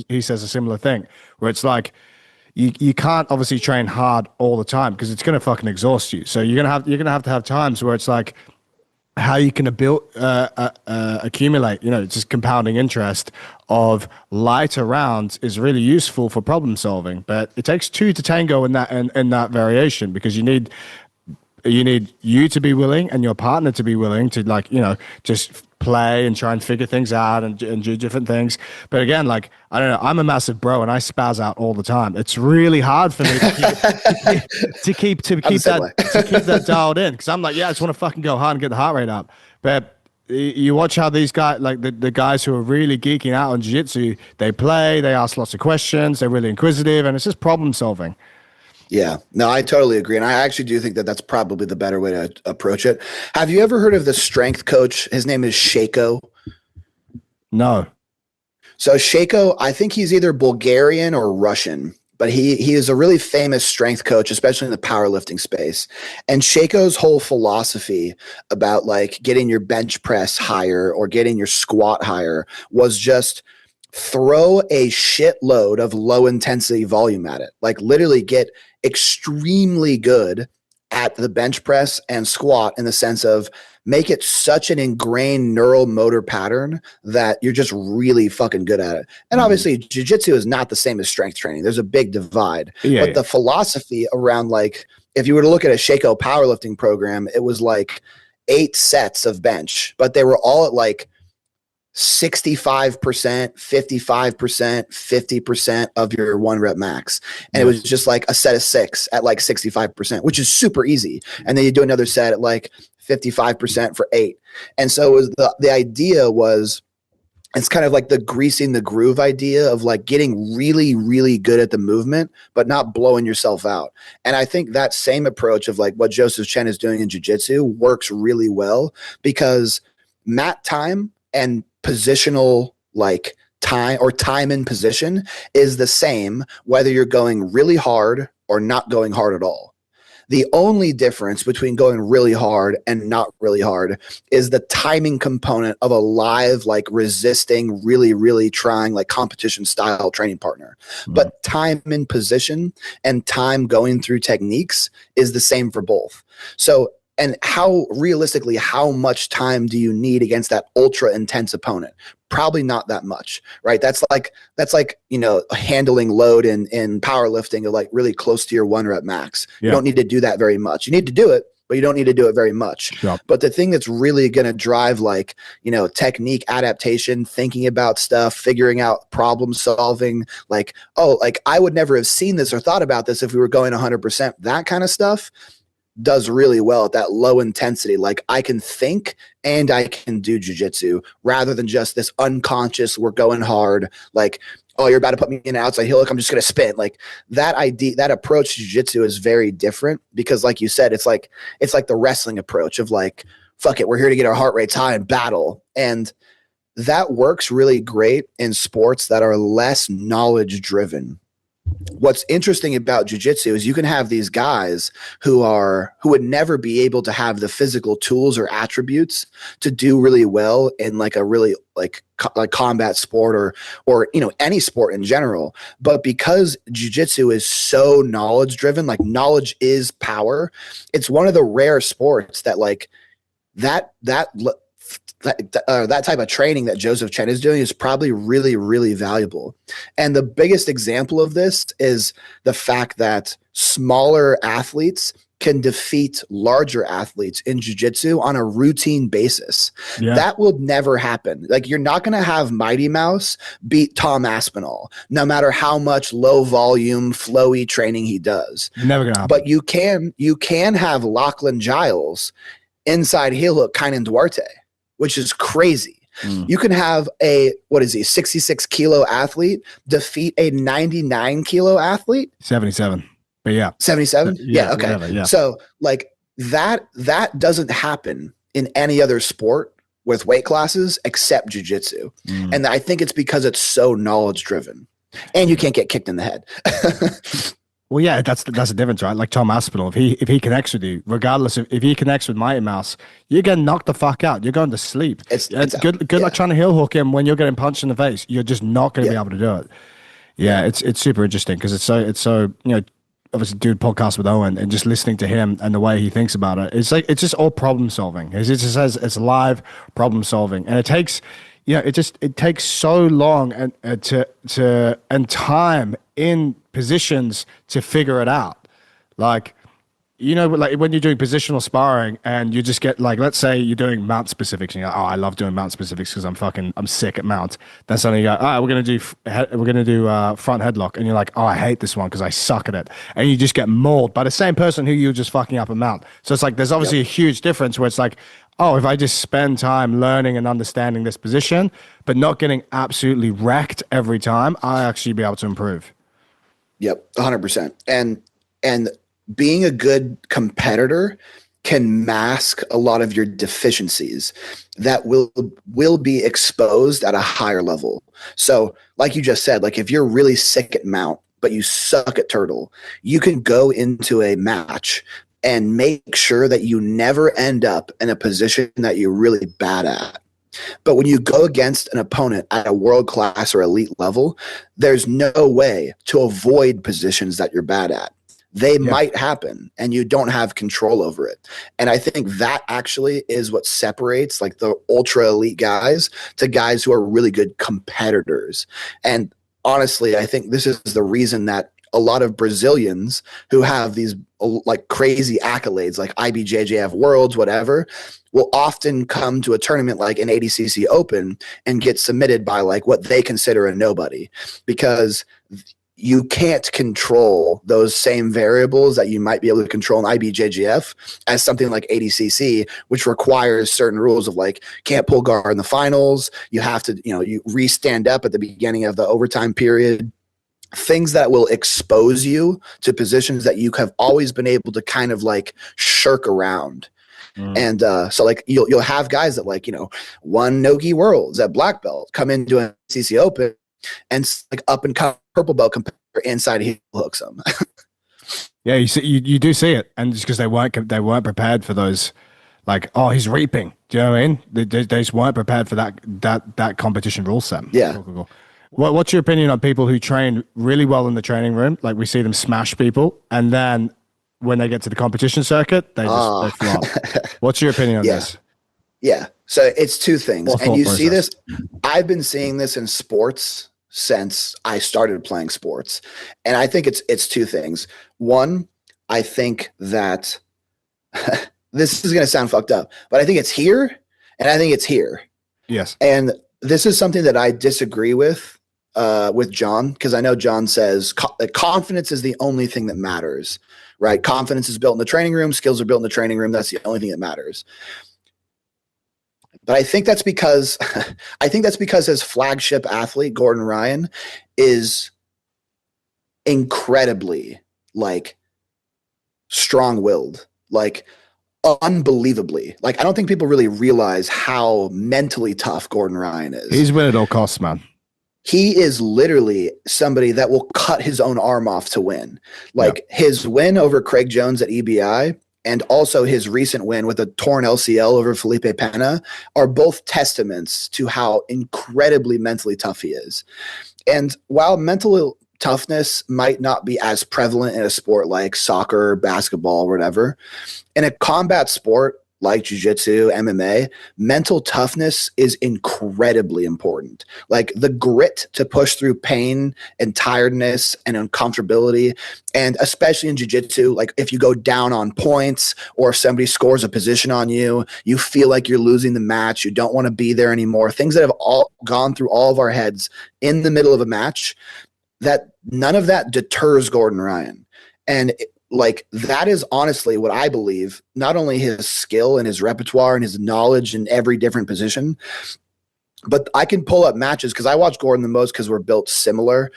He says a similar thing, where it's like you can't obviously train hard all the time because it's gonna fucking exhaust you. So you're gonna have to have times where it's like, how you can accumulate, just compounding interest of lighter rounds is really useful for problem solving. But it takes two to tango in that variation, because you need you to be willing and your partner to be willing to just play and try and figure things out and do different things. But again, like, I don't know, I'm a massive bro and I spaz out all the time. It's really hard for me to keep that dialed in, because I'm like, I just want to fucking go hard and get the heart rate up. But you watch how these guys, like the guys who are really geeking out on jiu-jitsu, they play, they ask lots of questions, they're really inquisitive, and it's just problem solving. Yeah, no, I totally agree. And I actually do think that that's probably the better way to approach it. Have you ever heard of the strength coach? His name is Shako. No. So Shako, I think he's either Bulgarian or Russian, but he is a really famous strength coach, especially in the powerlifting space. And Shako's whole philosophy about like getting your bench press higher or getting your squat higher was just throw a shitload of low intensity volume at it. Like literally get extremely good at the bench press and squat, in the sense of make it such an ingrained neural motor pattern that you're just really fucking good at it. And obviously jiu-jitsu is not the same as strength training. There's a big divide. But the philosophy around, like, if you were to look at a Shako powerlifting program, it was like 8 sets of bench, but they were all at like 65%, 55%, 50% of your 1 rep max. And it was just like a set of 6 at like 65%, which is super easy. And then you do another set at like 55% for 8. And so it was the idea was, it's kind of like the greasing the groove idea of like getting really, really good at the movement, but not blowing yourself out. And I think that same approach of like what Joseph Chen is doing in jiu-jitsu works really well, because mat time and positional like time or time in position is the same whether you're going really hard or not going hard at all. The only difference between going really hard and not really hard is the timing component of a live, like resisting, really, really trying, like competition style training partner. But time in position and time going through techniques is the same for both. So, and how realistically, how much time do you need against that ultra intense opponent? Probably not that much, right? That's like, handling load in powerlifting of like really close to your 1 rep max. You don't need to do that very much. You need to do it, but you don't need to do it very much. But the thing that's really going to drive like, technique adaptation, thinking about stuff, figuring out problem solving, like, I would never have seen this or thought about this if we were going 100%, that kind of stuff does really well at that low intensity. Like I can think and I can do jujitsu rather than just this unconscious, we're going hard. Like, oh, you're about to put me in an outside heel. Look, I'm just going to spin. Like that idea, that approach to jujitsu is very different because like you said, it's like the wrestling approach of like, fuck it, we're here to get our heart rates high and battle. And that works really great in sports that are less knowledge driven. What's interesting about jiu-jitsu is you can have these guys who would never be able to have the physical tools or attributes to do really well in like a really like combat sport or you know any sport in general, but because jiu-jitsu is so knowledge driven, like knowledge is power, it's one of the rare sports that like that type of training that Joseph Chen is doing is probably really, really valuable. And the biggest example of this is the fact that smaller athletes can defeat larger athletes in jiu-jitsu on a routine basis. Yeah. That will never happen. Like you're not going to have Mighty Mouse beat Tom Aspinall, no matter how much low volume, flowy training he does. Never going to happen. But you can have Lachlan Giles inside heel hook Kainan Duarte, which is crazy. You can have a 66 kilo athlete defeat a 99 kilo athlete. 77. But yeah. 77? Yeah, okay. Whatever, yeah. So like that doesn't happen in any other sport with weight classes except jiu-jitsu. And I think it's because it's so knowledge driven. And you can't get kicked in the head. Well, yeah, that's the difference, right? Like Tom Aspinall, if he connects with you, regardless of if he connects with Mighty Mouse, you're getting knocked the fuck out. You're going to sleep. It's good luck trying to heel hook him when you're getting punched in the face. You're just not going to be able to do it. Yeah, it's super interesting because it's so you know, obviously doing podcasts with Owen and just listening to him and the way he thinks about it. It's like it's just all problem solving. It just says it's live problem solving, and it takes. Yeah, it takes so long and time in positions to figure it out. Like, you know, like when you're doing positional sparring and you just get like, let's say you're doing mount specifics and you're like, oh, I love doing mount specifics because I'm sick at mount. Then suddenly you go, all right, we're gonna do front headlock, and you're like, oh, I hate this one because I suck at it, and you just get mauled by the same person who you're just fucking up at mount. So it's like there's obviously a huge difference where it's like, oh, if I just spend time learning and understanding this position, but not getting absolutely wrecked every time, I'll actually be able to improve. Yep, 100%. And being a good competitor can mask a lot of your deficiencies that will be exposed at a higher level. So like you just said, like if you're really sick at mount, but you suck at turtle, you can go into a match and make sure that you never end up in a position that you're really bad at. But when you go against an opponent at a world-class or elite level, there's no way to avoid positions that you're bad at. They might happen and you don't have control over it. And I think that actually is what separates like the ultra elite guys to guys who are really good competitors. And honestly, I think this is the reason that a lot of Brazilians who have these like crazy accolades like IBJJF Worlds, whatever, will often come to a tournament like an ADCC Open and get submitted by like what they consider a nobody, because you can't control those same variables that you might be able to control in IBJJF as something like ADCC, which requires certain rules of like can't pull guard in the finals. You have to, you re-stand up at the beginning of the overtime period. Things that will expose you to positions that you have always been able to kind of like shirk around. And so like you'll have guys that like, won Nogi Worlds at black belt come into a CC Open and like up and come purple belt compare inside heel hooks them. Yeah, you do see it, and just because they weren't prepared for those, like, oh, he's reaping. Do you know what I mean? They just weren't prepared for that competition rule set. Yeah. Cool. What's your opinion on people who train really well in the training room? Like we see them smash people, and then when they get to the competition circuit, they flop. What's your opinion on this? Yeah. So it's two things. And you see this, I've been seeing this in sports since I started playing sports. And I think it's two things. One, I think that this is going to sound fucked up, but I think it's here and I think it's here. Yes. And this is something that I disagree with with John, because I know John says that confidence is the only thing that matters, right? Confidence is built in the training room. Skills are built in the training room. That's the only thing that matters. But I think that's because his flagship athlete, Gordon Ryan, is incredibly like strong-willed, like unbelievably. Like I don't think people really realize how mentally tough Gordon Ryan is. He's win at all costs, man. He is literally somebody that will cut his own arm off to win. Like his win over Craig Jones at EBI and also his recent win with a torn LCL over Felipe Pena are both testaments to how incredibly mentally tough he is. And while mental toughness might not be as prevalent in a sport like soccer, basketball, whatever, in a combat sport like jiu-jitsu, MMA, mental toughness is incredibly important. Like the grit to push through pain and tiredness and uncomfortability. And especially in jiu-jitsu, like if you go down on points or if somebody scores a position on you, you feel like you're losing the match. You don't want to be there anymore. Things that have all gone through all of our heads in the middle of a match, that none of that deters Gordon Ryan. And like that is honestly what I believe, not only his skill and his repertoire and his knowledge in every different position, but I can pull up matches because I watch Gordon the most because we're built similar.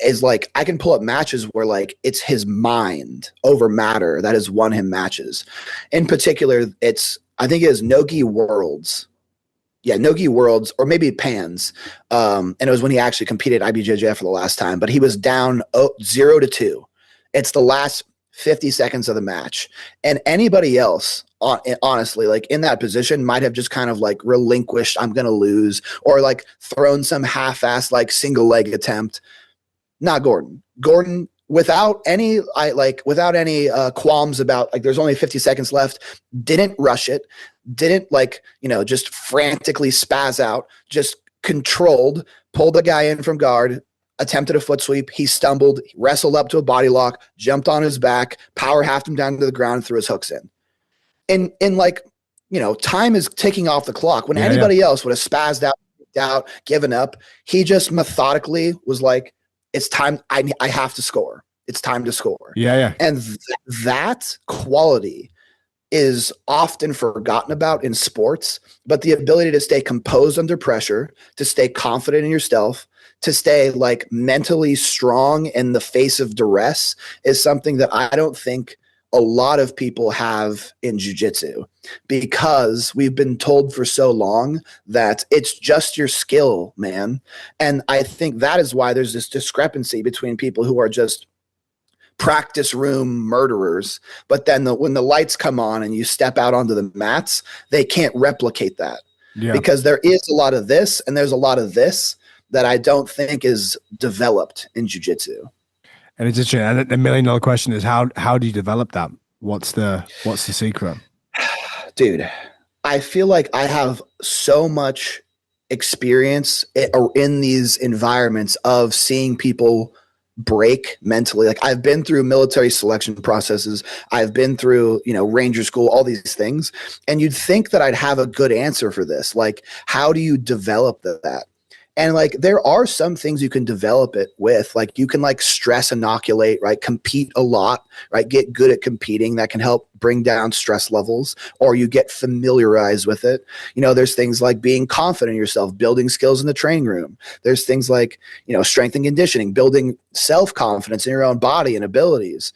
Is like I can pull up matches where like it's his mind over matter that has won him matches. In particular, I think it is Nogi Worlds. Yeah, Nogi Worlds, or maybe Pans. And it was when he actually competed at IBJJF for the last time, but he was down 0-2. It's the last 50 seconds of the match. And anybody else, honestly, like in that position might have just kind of like relinquished, I'm going to lose, or like thrown some half-assed like single leg attempt. Not Gordon. Gordon, without any qualms about like there's only 50 seconds left, didn't rush it, didn't like, just frantically spaz out, just controlled, pulled the guy in from guard, attempted a foot sweep. He stumbled, wrestled up to a body lock, jumped on his back, power halved him down to the ground, and threw his hooks in. And like, time is ticking off the clock. When anybody else would have spazzed out, given up, he just methodically was like, it's time. I have to score. It's time to score. Yeah. And that quality is often forgotten about in sports, but the ability to stay composed under pressure, to stay confident in yourself, to stay like mentally strong in the face of duress is something that I don't think a lot of people have in jiu-jitsu, because we've been told for so long that it's just your skill, man. And I think that is why there's this discrepancy between people who are just practice room murderers, but then when the lights come on and you step out onto the mats, they can't replicate that. Because there is a lot of this and there's a lot of this that I don't think is developed in jiu-jitsu. And it's interesting. And the $1 million question is how do you develop that? What's the secret? Dude, I feel like I have so much experience in these environments of seeing people break mentally. Like I've been through military selection processes. I've been through, Ranger school, all these things. And you'd think that I'd have a good answer for this. Like, how do you develop that? And like, there are some things you can develop it with, like you can like stress inoculate, right? Compete a lot, right? Get good at competing. That can help bring down stress levels, or you get familiarized with it. There's things like being confident in yourself, building skills in the training room. There's things like, strength and conditioning, building self-confidence in your own body and abilities.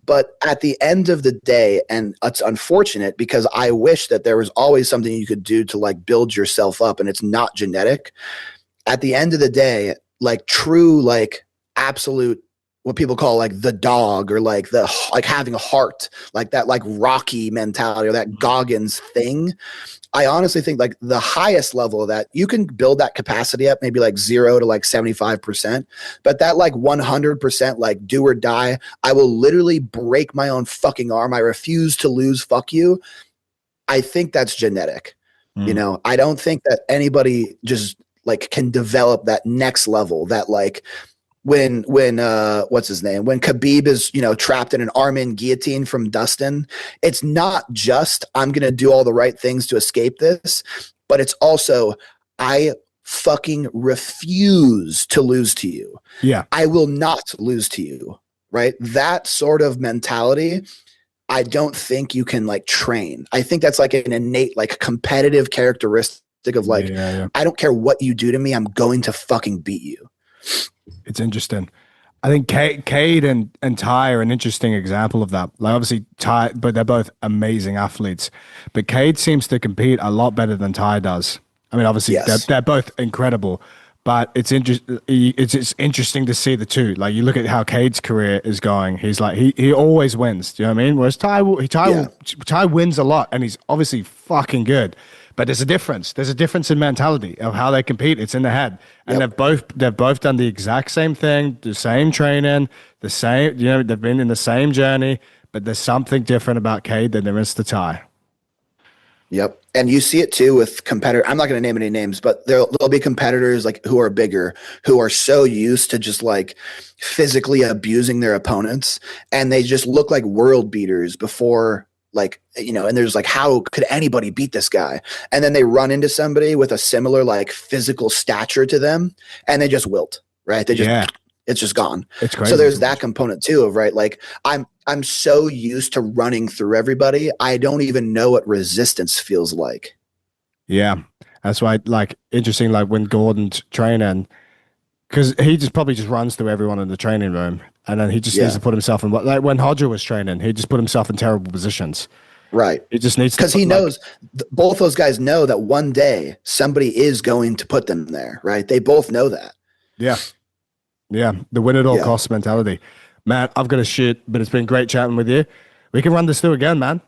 But at the end of the day, and it's unfortunate because I wish that there was always something you could do to like build yourself up and it's not genetic. At the end of the day, like true, like absolute, what people call like the dog, or like having a heart, like that, like Rocky mentality, or that Goggins thing. I honestly think like the highest level of that, you can build that capacity up maybe like 0 to like 75%, but that like 100% like do or die, I will literally break my own fucking arm, I refuse to lose, fuck you. I think that's genetic. I don't think that anybody just like can develop that next level, that like when what's his name, when Khabib is trapped in an arm-in guillotine from Dustin, it's not just I'm gonna do all the right things to escape this, but it's also I fucking refuse to lose to you. Yeah. I will not lose to you, right? That sort of mentality, I don't think you can like train. I think that's like an innate, like competitive characteristic of like, Yeah. I don't care what you do to me, I'm going to fucking beat you. It's interesting. I think Cade and Ty are an interesting example of that. Like obviously Ty, but they're both amazing athletes. But Cade seems to compete a lot better than Ty does. I mean, obviously Yes. they're both incredible, but it's interesting to see the two. Like you look at how Cade's career is going. He's like he always wins. Do you know what I mean? Whereas Yeah. Ty wins a lot, and he's obviously fucking good. But there's a difference. There's a difference in mentality of how they compete. It's in the head, and Yep. they've both done the exact same thing, the same training, the same. You know, they've been in the same journey. But there's something different about Cade than there is to Ty. Yep. And you see it too with competitor. I'm not going to name any names, but there'll be competitors like who are bigger, who are so used to just like physically abusing their opponents, and they just look like world beaters before, like, you know, and there's like, how could anybody beat this guy? And then they run into somebody with a similar like physical stature to them, and they just wilt, right? They just, Yeah, it's just gone. it's crazy. So there's that component too of, right, like I'm so used to running through everybody, I don't even know what resistance feels like. Yeah, that's why. Like interesting. Like when Gordon's training, because he just probably just runs through everyone in the training room, and then he just needs Yeah. to put himself in. Like when Hodger was training, he just put himself in terrible positions. Right. He just needs to Because he like, knows, both those guys know that one day somebody is going to put them there, right? They both know that. yeah, yeah, the win at all Yeah. costs mentality. Man, I've got to shoot, but it's been great chatting with you. We can run this through again, man.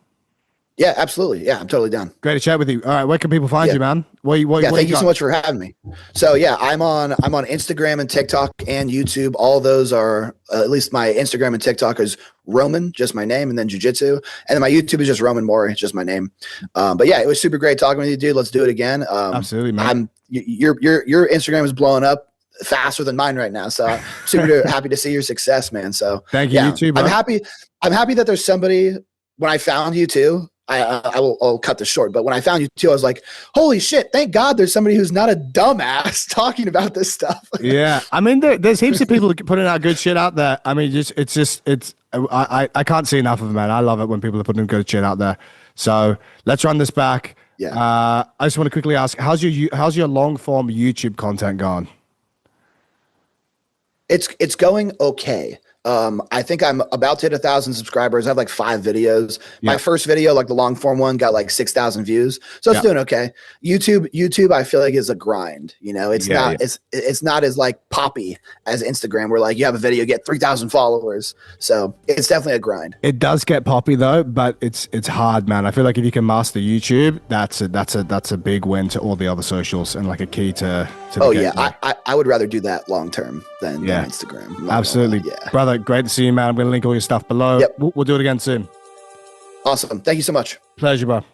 Yeah, absolutely. Yeah, I'm totally down. Great to chat with you. All right, where can people find Yeah. you, man? Yeah, thank you so much for having me. So yeah, I'm on Instagram and TikTok and YouTube. All those are at least my Instagram and TikTok is Roman, just my name, and then Jiu Jitsu, and then my YouTube is just Roman Mori, just my name. But yeah, it was super great talking with you, dude. Let's do it again. Absolutely, man. Your Instagram is blowing up faster than mine right now, so I'm super happy to see your success, man. So Thank you, yeah, you too, bro. I'm happy that there's somebody. When I found you too, I'll cut this short, but when I found you too, I was like, holy shit, thank God there's somebody who's not a dumbass talking about this stuff. Yeah, I mean, there's heaps of people putting out good shit out there. I mean, I can't see enough of it, man. I love it when people are putting good shit out there. So let's run this back. Yeah. I just want to quickly ask, how's your long form YouTube content going? It's going okay. I think I'm about to hit 1,000 subscribers. I have like 5 videos. Yeah. My first video, like the long form one, got like 6,000 views. So it's doing okay. YouTube, I feel like is a grind. You know, it's it's not as like poppy as Instagram, where like you have a video, get 3,000 followers. So it's definitely a grind. It does get poppy though, but it's hard, man. I feel like if you can master YouTube, that's a big win to all the other socials and like a key to Oh yeah, I would rather do that long term than Instagram. Absolutely. Yeah. Brother, great to see you, man. I'm going to link all your stuff below. Yep. We'll do it again soon. Awesome. Thank you so much. Pleasure, bro.